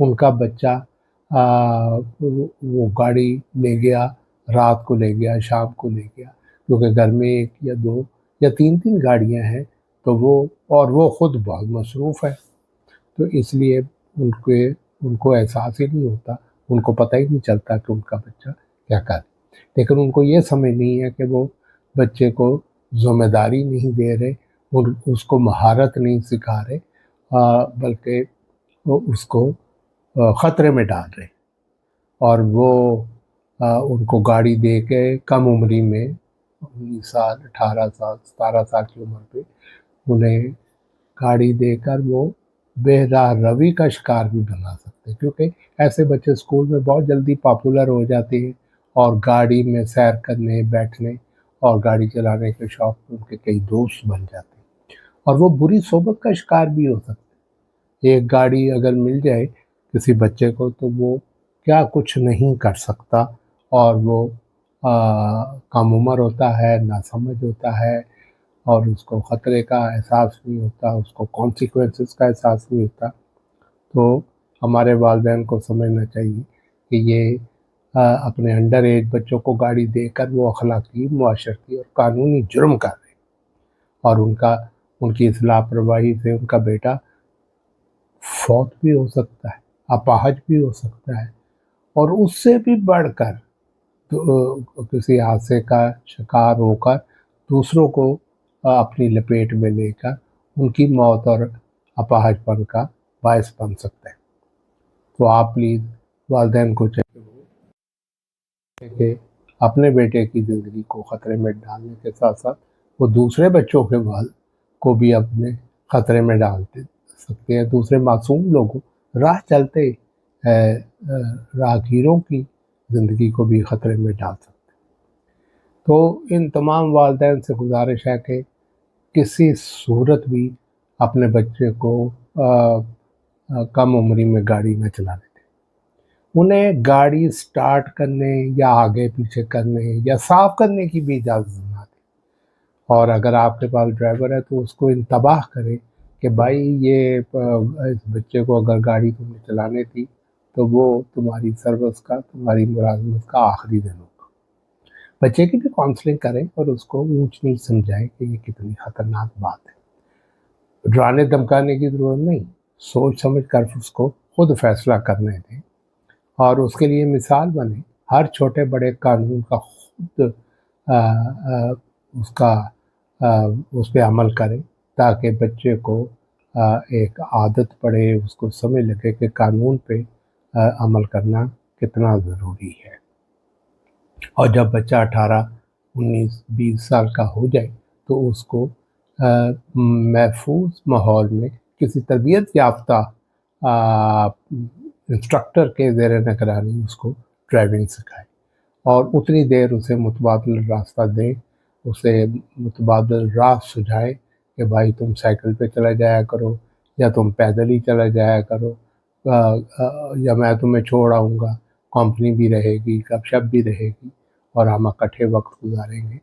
ان کا بچہ وہ گاڑی لے گیا، رات کو لے گیا، شام کو لے گیا، کیونکہ گھر میں 1 یا 2 یا 3 گاڑیاں ہیں، تو وہ خود بہت مصروف ہے، تو اس لیے ان کو احساس ہی نہیں ہوتا، ان کو پتہ ہی نہیں چلتا کہ ان کا بچہ کیا کرے، لیکن ان کو یہ سمجھ نہیں ہے کہ وہ بچے کو ذمہ داری نہیں دے رہے، اس کو مہارت نہیں سکھا رہے، بلکہ وہ اس کو خطرے میں ڈال رہے، اور وہ ان کو گاڑی دے کے کم عمری میں 19 سال 18 سال 17 سال کی عمر پہ انہیں گاڑی دے کر وہ بے راہ روی کا شکار بھی بنا سکتے، کیونکہ ایسے بچے اسکول میں بہت جلدی پاپولر ہو جاتے ہیں، اور گاڑی میں سیر کرنے بیٹھنے اور گاڑی چلانے کے شوق میں ان کے کئی دوست بن جاتے ہیں، اور وہ بری صحبت کا شکار بھی ہو سکتے ہیں۔ ایک گاڑی اگر مل جائے کسی بچے کو تو وہ کیا کچھ نہیں کر سکتا، اور وہ کم عمر ہوتا ہے، ناسمجھ ہوتا ہے، اور اس کو خطرے کا احساس نہیں ہوتا، اس کو کانسیکوینسز کا احساس نہیں ہوتا، تو ہمارے والدین کو سمجھنا چاہیے کہ یہ اپنے انڈر ایج بچوں کو گاڑی دے کر وہ اخلاقی، معاشرتی اور قانونی جرم کر رہے ہیں، اور ان کی اس لاپرواہی سے ان کا بیٹا فوت بھی ہو سکتا ہے، اپاہج بھی ہو سکتا ہے، اور اس سے بھی بڑھ کر کسی حادثے کا شکار ہو کر دوسروں کو اپنی لپیٹ میں لے کر ان کی موت اور اپاہج پن کا باعث بن سکتے ہیں۔ تو آپ پلیز والدین کو چاہیے کہ اپنے بیٹے کی زندگی کو خطرے میں ڈالنے کے ساتھ ساتھ وہ دوسرے بچوں کے کو بھی اپنے خطرے میں ڈالتے سکتے ہیں، دوسرے معصوم لوگوں، راہ چلتے راہگیروں کی زندگی کو بھی خطرے میں ڈال سکتے ہیں۔ تو ان تمام والدین سے گزارش ہے کہ کسی صورت بھی اپنے بچے کو کم عمری میں گاڑی نہ چلانے دیں، انہیں گاڑی سٹارٹ کرنے یا آگے پیچھے کرنے یا صاف کرنے کی بھی اجازت نہ دیں، اور اگر آپ کے پاس ڈرائیور ہے تو اس کو انتباہ کریں کہ بھائی یہ اس بچے کو اگر گاڑی تم نے چلانے تھی تو وہ تمہاری سروس کا، تمہاری ملازمت کا آخری دن ہوگا۔ بچے کی بھی کاؤنسلنگ کریں اور اس کو اونچ نیچ سمجھائیں کہ یہ کتنی خطرناک بات ہے، ڈرانے دھمکانے کی ضرورت نہیں، سوچ سمجھ کر اس کو خود فیصلہ کرنے دیں، اور اس کے لیے مثال بنے، ہر چھوٹے بڑے قانون کا خود اس پہ عمل کریں، تاکہ بچے کو ایک عادت پڑے، اس کو سمجھ لگے کہ قانون پہ عمل کرنا کتنا ضروری ہے، اور جب بچہ 18 19 20 سال کا ہو جائے تو اس کو محفوظ ماحول میں کسی تربیت یافتہ انسٹرکٹر کے زیر نگرانی اس کو ڈرائیونگ سکھائے، اور اتنی دیر اسے متبادل راستہ دیں، اسے متبادل راہ سجھائے کہ بھائی تم سائیکل پہ چلا جایا کرو، یا تم پیدل ہی چلا جایا کرو، یا میں تمہیں چھوڑ آؤں گا، کمپنی بھی رہے گی، گپ شپ بھی رہے گی، اور ہم اکٹھے وقت گزاریں گے۔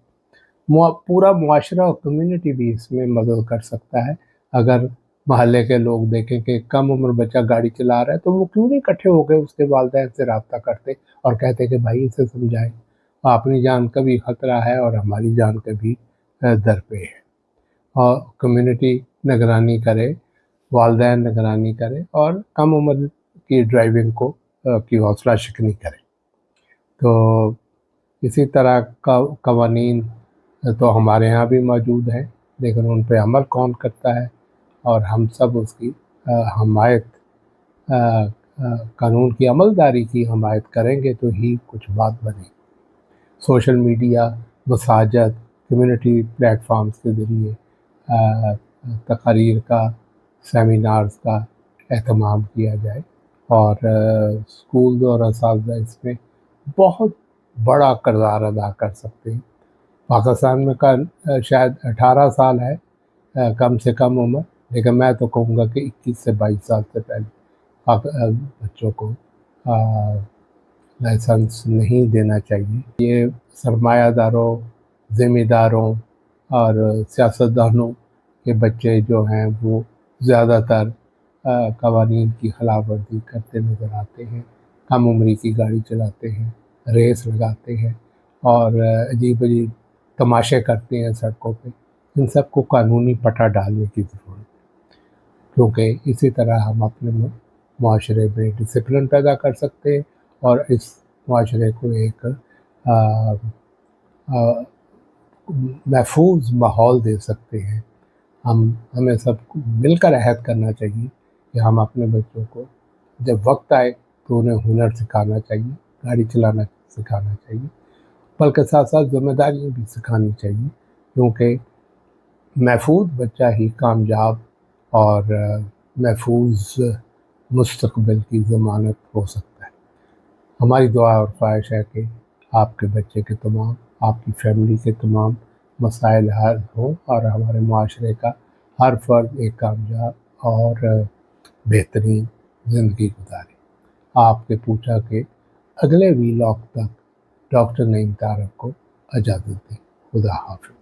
پورا معاشرہ اور کمیونٹی بھی اس میں مدد کر سکتا ہے۔ اگر محلے کے لوگ دیکھیں کہ کم عمر بچہ گاڑی چلا رہا ہے تو وہ کیوں نہیں اکٹھے ہو کے اس کے والدین سے رابطہ کرتے اور کہتے کہ بھائی اسے سمجھائیں، اپنی جان کا بھی خطرہ ہے اور ہماری جان کا بھی در پہ ہے، اور کمیونٹی نگرانی کرے، والدین نگرانی کرے، اور کم عمر کی ڈرائیونگ کی حوصلہ شکنی کرے۔ تو اسی طرح کا قوانین تو ہمارے ہاں بھی موجود ہیں، لیکن ان پہ عمل کون کرتا ہے، اور ہم سب اس کی حمایت، قانون کی عملداری کی حمایت کریں گے تو ہی کچھ بات بنے گی۔ سوشل میڈیا، مساجد، کمیونٹی پلیٹ فارمز کے ذریعے تقاریر کا، سیمینارز کا اہتمام کیا جائے، اور اسکول اور اساتذہ اس میں بہت بڑا کردار ادا کر سکتے ہیں۔ پاکستان میں شاید 18 سال ہے کم سے کم عمر، لیکن میں تو کہوں گا کہ 21 سے 22 سال سے پہلے بچوں کو لائسنس نہیں دینا چاہیے۔ یہ سرمایہ داروں، ذمہ داروں اور سیاستدانوں کے بچے جو ہیں وہ زیادہ تر قوانین کی خلاف ورزی کرتے نظر آتے ہیں، کم عمری کی گاڑی چلاتے ہیں، ریس لگاتے ہیں اور عجیب عجیب تماشے کرتے ہیں سڑکوں پہ، ان سب کو قانونی پٹا ڈالنے کی ضرورت ہے، کیونکہ اسی طرح ہم اپنے معاشرے میں ڈسپلن پیدا کر سکتے ہیں اور اس معاشرے کو ایک محفوظ ماحول دے سکتے ہیں۔ ہمیں سب کو مل کر عہد کرنا چاہیے کہ ہم اپنے بچوں کو جب وقت آئے تو انہیں ہنر سکھانا چاہیے، گاڑی چلانا سکھانا چاہیے، بلکہ ساتھ ساتھ ذمہ داریاں بھی سکھانی چاہیے، کیونکہ محفوظ بچہ ہی کامیاب اور محفوظ مستقبل کی ضمانت ہو سکتا ہے۔ ہماری دعا اور خواہش ہے کہ آپ کے بچے کے تمام، آپ کی فیملی کے تمام مسائل حل ہوں اور ہمارے معاشرے کا ہر فرد ایک کامیاب اور بہترین زندگی گزارے۔ آپ کے پوچھا کہ اگلے ویلاگ تک ڈاکٹر نعیم طارق کو اجازت دیں۔ خدا حافظ۔